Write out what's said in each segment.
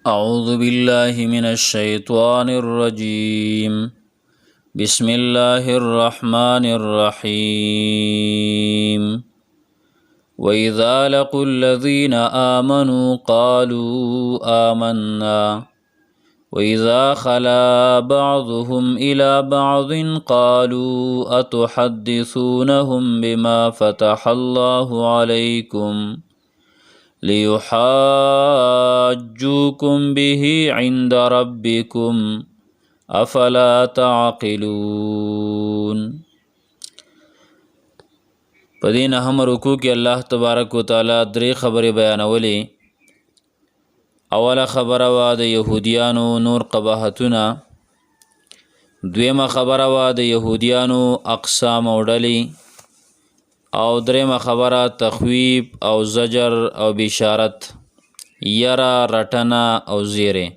أعوذ بالله من الشيطان الرجيم بسم الله الرحمن الرحيم وإذا لقوا الذين آمنوا قالوا آمنا وإذا خلا بعضهم إلى بعض قالوا أتحدثونهم بما فتح الله عليكم ليحاجوكم به عند ربكم افلا تعقلون. په دې نهم رکوع کې الله تبارک وتعالی درې خبرې بیانولې. اوله خبره وا د یهودیانو نور قباحتونه، دویمه خبره وا د یهودیانو اقسام او ډلې، او دریمه خبره تخویب او زجر او بشارت، یرا رټنه او زیره.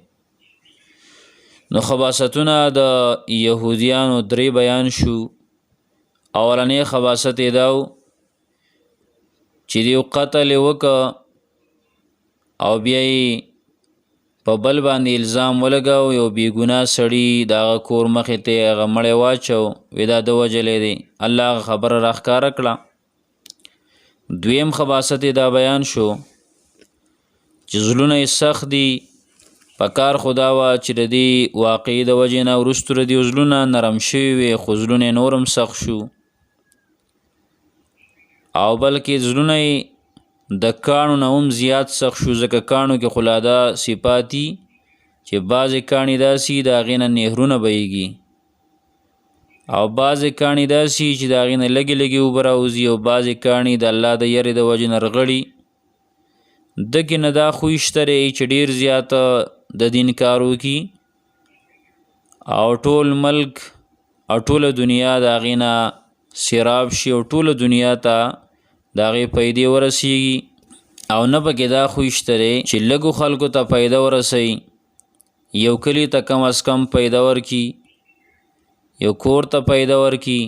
نو خباستونه د یهودیانو درې بیان شو. اولنې خباست یې داو چې دیو قتل وکړه او بیا یې په بل باندې الزام ولګاو، یو بیګناه سړي د هغه کور مخې ته هغه مړی واچو، وی دا ده وجلی دی. الله هغه خبره راښکاره کړه. دویم خباست دا بیان شو چې زړونه یې سخت دي، په کار خدا وه چې د دې واقعي د وجې نه وروستو د دې زړونه نرم شوي وي، خو زړونه یې نور هم سخت شو. او بلکې زړونه یې د کاڼو نه هم زیات سخت شو، ځکه کاڼو کې خو لا دا صفات دي چې بعضې کاڼي داسې د هغې نه نهرونه بهیږي، او بعضې کاڼي داسې چې د هغې نه لږې لږې اوبه راوځي، او بعضې کاڼي د الله د یرې د وجې نه رغړي. دکې نه دا خوی شته دی چې ډېر زیاته د دین کار وکړي او ټول ملک او ټوله دنیا د هغې نه سیراب شي، او ټوله دنیا ته د هغې پیدې ورسیږي. او نه پکې دا خوی شته دی چې لږو خلکو ته پیدا ورسوي، یو کلي ته کم از کم پیدا ورکړي، یو کور ته پیدا ورکړي،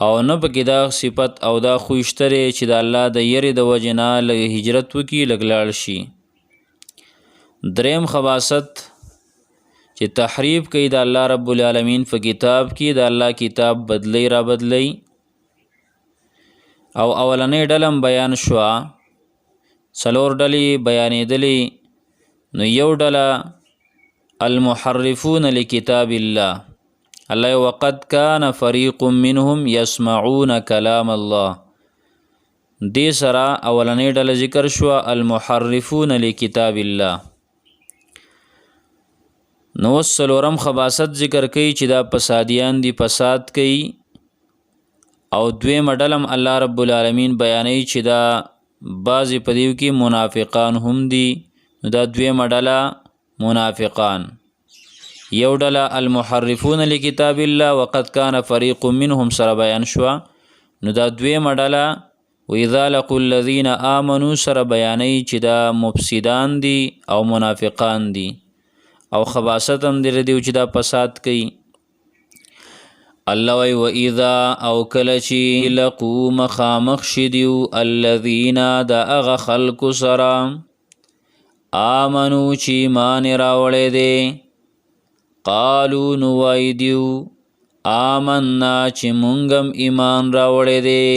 او نه پکې دا صفت او دا خوی شته دی چې د الله د یرې د وجې نه لږ هجرت وکړي، لږ لاړ شي. دریم خباست چې تحریف کوي د الله رب العالمین په کتاب کې، د الله کتاب بدلی را بدلی. او اولنۍ ډله بیان شوه، څلور ډلې بیانېدلې. نو یو ډله المحرفون لکتاب الله، الله وقد کان فریق منهم یسمعون کلام الله، دې سره اولنۍ ډله ذکر شوه المحرفون لکتاب الله. نو څلورم خباست ذکر کوي چې دا فسادیان دي، فساد کوي. او دویمه ډله الله رب العالمین بیانوي چې دا بعضې په دیو کې منافقان هم دي. نو دا دویمه ډله منافقان. یو ډله المحرفون لکتاب الله وقد کان فریق منهم سره بیان شوه. نو دا دویمه ډله واذا لقوا الذین آمنوا سره بیانوي چې دا مفسدان دي او منافقان دي، او خباست هم دی دیو چې دا فساد کوي. الله وی واذا او کله چې لقوا مخامخ شدیو الذین دا اغه خلق سره آمنو چې ایمان راوړی دی، قالو نو وای دیو آمنا چې مونږم ایمان راوړی دی.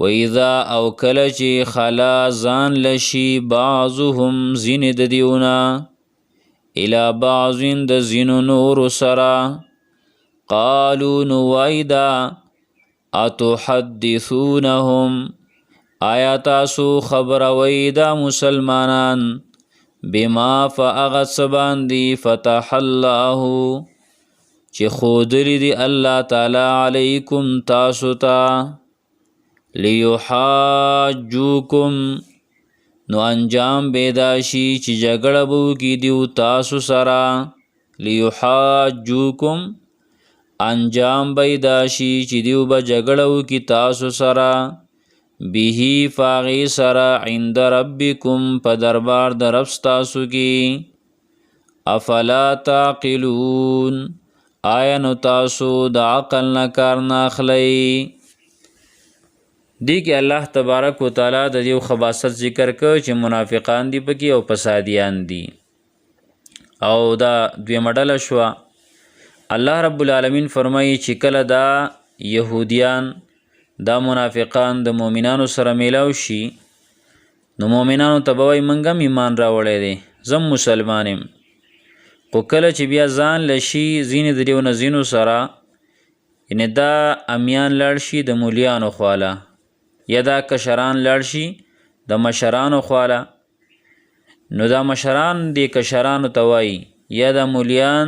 واذا او کله چې خلا ځان لشي بعضهم ځینې د دیونه الی بعض د ځینو نورو سره، قالو نو وای دا اتحدثونهم آیا تاسو خبروئ دا مسلمانان بما فاغت باندې فتح الله چې خودلی دی الله تعالی علیکم تاسو ته، لیحاجوکم نو انجام بیداشي چې جګړه به وکړي دیو تاسو سره، لیحاجوکم انجام بیداشي چې دیو به جګړه وکړي تاسو سره، به فاغی سره عند ربکم په دربار د رب ستاسو کې. افلا تعقلون آیا نو تاسو د عقل نه کار نه اخلئ؟ دی کې الله تبارک وتعالی د یو خباست ذکر کړ چې منافقان دی پکې او فسادیان دي او دا دویمه ډله شوه. الله رب العالمین فرمایي چې کله دا یهودیان دا منافقان د مؤمنانو سره میلاو شي نو مؤمنانو ته به وایي موږ هم ایمان راوړی دی زم مسلمان یم، خو کله چې بیا ځان لشي ځینې د دیو نه ځینو سره یعنې دا امیان لاړ شي د مولیانو خواله یا دا کشران لاړ شي د مشرانو خواله، نو دا مشران د کشرانو ته وایي یا دا مولیان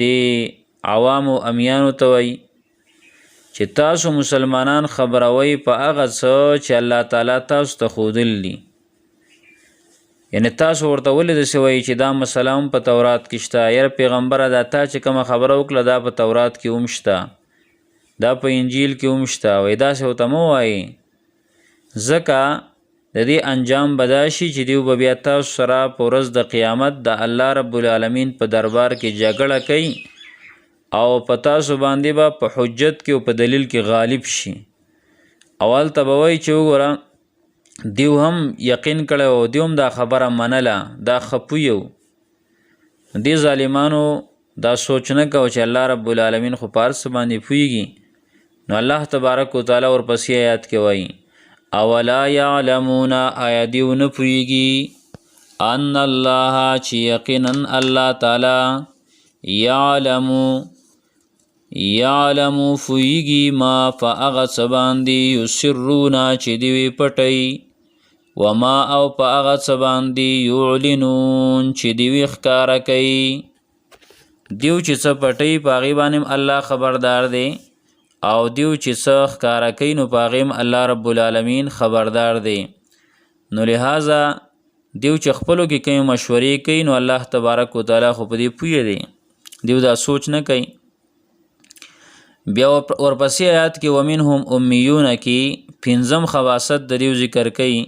د عوامو امیانو ته وایي چې تاسو مسلمانان خبروي په هغه څه چې الله تعالی تاسو ته ښودل دي. یعنې تاسو ورته ولې داسې وایي چې دا مسله هم په تورات کې شته، یاره پیغمبره دا تا چې کومه خبره وکړه دا په تورات کې هم شته، دا په انجیل کې هم شته، وایي داسې ورته مه وایي ځکه د دې انجام به دا شي چې دیو به بیا تاسو سره په ورځ د قیامت د الله رب العالمین په دربار کې جګړه کوي او په تاسو باندې به په حجت کې او په دلیل کې غالب شي. اول ته به وایي چې وګوره دیو هم یقین کړی او دیو هم دا خبره منله، دا خپوی و. دې ظالمانو دا سوچ نه کوه چې الله رب العالمین خو په هر څه باندې پوهېږي. نو الله تبارک وتعالی ورپسې آیات کې وایي اولا یعلمون آیا دیو نه پوهېږي ان الله چې یقینا الله تعالی یعلمو پوهېږي ما په هغه څه باندې یسرون چې دوی پټوي وما او په هغه څه باندې یعلنون چې دوی ښکاره کوي. دیو چې څه پټوي په هغې باندې الله خبردار دی او دیو چې څه ښکاره کوي نو په هغې الله رب العالمین خبردار دی. نو لہذا دیو چې خپلو کې کومې مشورې کوي نو الله تبارک وتعالی خو په دې پوهه دی، دیو دا سوچ نه کوي. بیا ورپسې آیات کې ومنهم امیون کې پنځم خواصت د دیو ذکر کوي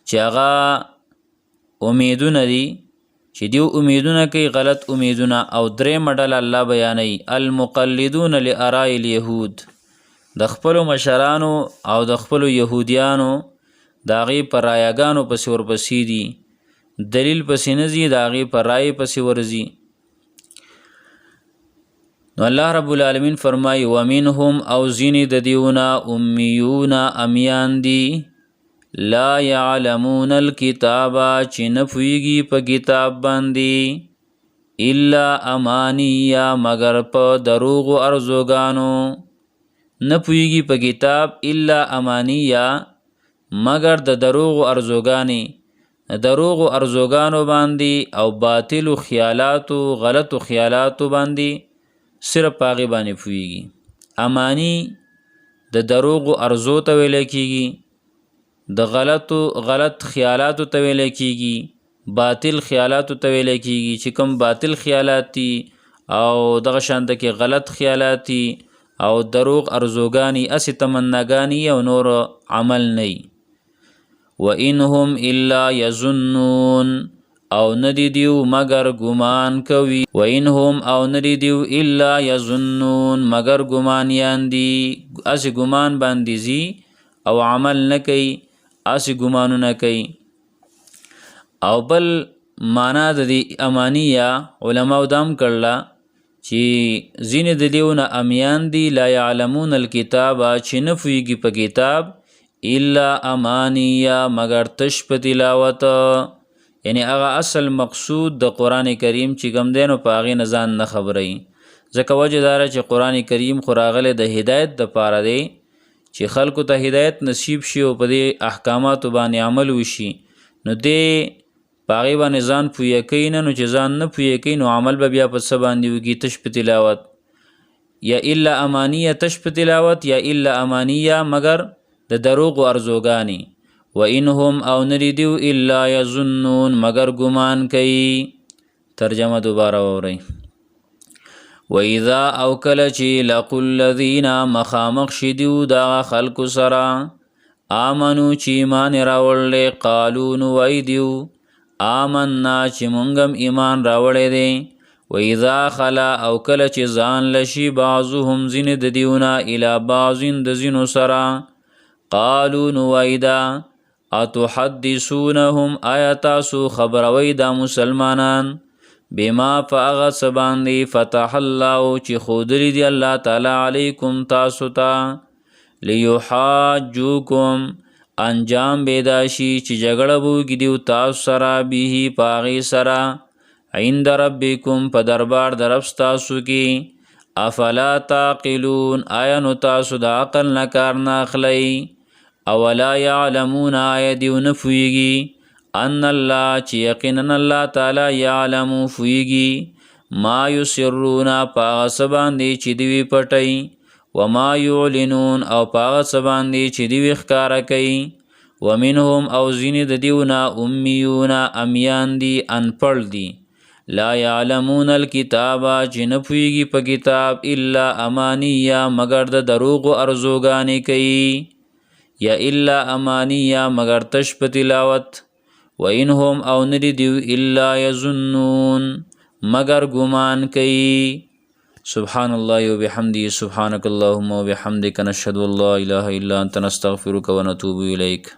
چې هغه امیدونه دي چې دیو امیدونه کوي غلط امیدونه. او درېیمه ډله الله بیانوي المقلدون لآراء الیهود، د خپلو مشرانو او د خپلو یهودیانو د هغې په رایګانو پسې ورپسې دي، دلیل پسې نه ځي، د هغې په رایې پسې ورځي. نو الله رب العالمین فرمایي ومنهم او ځینې د دیونه امیون امیان دي لا یعلمون الکتاب چې نه پوهېږي په کتاب باندې الا امانیه مگر په دروغو ارزوګانو، نه پوهېږي په کتاب الا امانیه مگر د دروغو ارزوګانې، دروغو ارزوګانو باندې او باطلو خیالاتو غلطو خیالاتو باندې صرف هغې باندې پوهېږي. امانی د دروغو ارزو ته ویلی کېږي، د غلط خیالاتو ته ویلی کېږي، باطل خیالاتو ته ویلی کېږي چې کوم باطل خیالات دي او دغه شانته کې غلط خیالات دي او دروغ ارزوګانې اسې تمناګانې او نور عمل نه وي. وانهم الا یظنون او ندی دیو مگر ګمان کوي، وانهم او ندی دیو الا یظنون مگر ګمانیان دي، اسې ګمان باندې ځي او عمل نه کوي، اسې ګمانونه کوي. او بل معنا د دې امانیه علماو دام کړله چې ځینې د دیونه امیان دي لا یعلمون الکتاب چې نه پوهېږي په کتاب الا امانیه مگر تش په تلاوت، یعنی هغه اصل مقصود د قرآن کریم چې کوم دی نو په هغې نه ځان نه خبروي. ځکه وجه داره چې قرآن کریم خو راغلی د هدایت دپاره دی چې خلکو ته هدایت نصیب شي او په دې احکاماتو باندې عمل وشي. نو دی په هغې باندې ځان پویه کوي نه، نو چې ځان نه پویه کوي نو عمل به بیا په څه باندې وکړي تش په تلاوت. یا الا امانیه تش په تلاوت یا الا امانیه مگر د دروغو ارزوګانې. وانهم او ندی دیو الا یظنون مگر ګمان کوي. ترجمه دوباره وورئ. وَإِذَا او کله چې لقوا الذین مخامخ شدیو دا خلکو سره آمنو چې ایمان راوړلی قالو نو وایي دیو آمنا چې مونږ هم ایمان راوړی دی. وَإِذَا خلا او کله چې ځان لشي بعضهم ځینې د دیونه الی بعضین د ځینو سره قالو نوایدا اتحدثونهم آیا تاسو خبروي دا مسلمانان بما فاغت سباندی فتح الله چې خودلی دی الله تعالی علیکم تاسو ته لیحاجوکم انجام بیداشي چې جګړه وکړي دیو تاسو سره به پاغي سره عند ربکم په دربار درف تاسو کې افلا تعقلون آیا نو تاسو د عقل نه کار نه اخلئ اولا یعلمون آیا دیو نه پوهیږي ان الله چې یقینا الله تعالی یعلم پوهیږي ما یسرون پاغه څه باندې چې دوی پټئ وما یعلنون او پاغه څه باندې چې دوی ښکاره کوي ومنهم او ځینې د دیونه امیون امیان دي انپړ دي لا یعلمون الکتاب چې نه پوهیږي په کتاب الا امانیه مگر د دروغو ارزوګانې کوي یا الا امانیه مگر تش په تلاوت و انهم او ندی دیو الا یظنون مگر گمان کوي سبحان الله وبحمده سبحانك اللهم وبحمدك نشهد ان لا اله الا انت نستغفرك ونتوب اليك